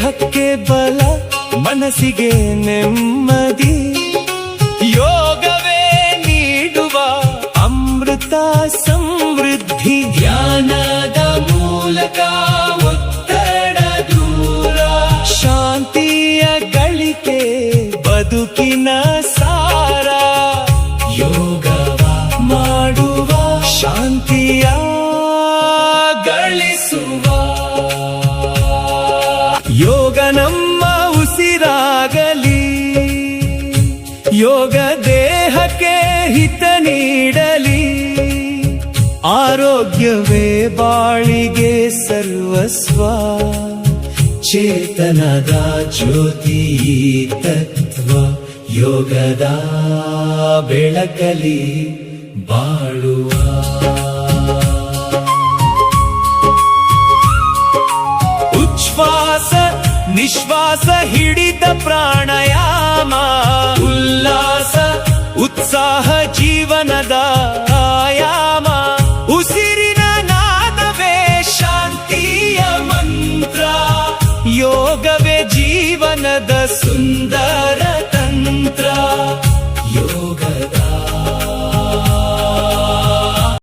ದೇಹಕ್ಕೆ ಬಲ, ಮನಸ್ಸಿಗೆ ನೆಮ್ಮದಿ. ಯೋಗವೇ ನೀಡುವ ಅಮೃತ ಸಮೃದ್ಧಿ. ಧ್ಯಾನದ ಮೂಲಕ ಒತ್ತಡ ದೂರ, ಶಾಂತಿಯ ಗಳಿಕೆ ಬದುಕಿನ ಸಾರ. ಯೋಗವ ಮಾಡುವ, ಶಾಂತಿಯ ಗಳಿಸುವ. ಯೋಗ ನಮ್ಮ ಉಸಿರಾಗಲಿ, ಯೋಗ ದೇಹಕ್ಕೆ ಹಿತ ನೀಡಲಿ. ಆರೋಗ್ಯವೇ ಬಾಳಿಗೆ ಸರ್ವಸ್ವ, ಚೇತನದ ಜ್ಯೋತಿ ತತ್ವ. ಯೋಗದ ಬೆಳಕಲಿ ಬಾಳುವ. ಉಚ್ಛ್ವಾಸ ನಿಶ್ವಾಸ ಹಿಡಿದ ಪ್ರಾಣಾಯಾಮ. ಉಲ್ಲಾಸ ಉತ್ಸಾಹ ಜೀವನದ ಆಯಾಮ. ಉಸಿರಿನ ನಾದವೇ ಶಾಂತಿಯ ಮಂತ್ರ. ಯೋಗವೇ ಜೀವನದ ಸುಂದರ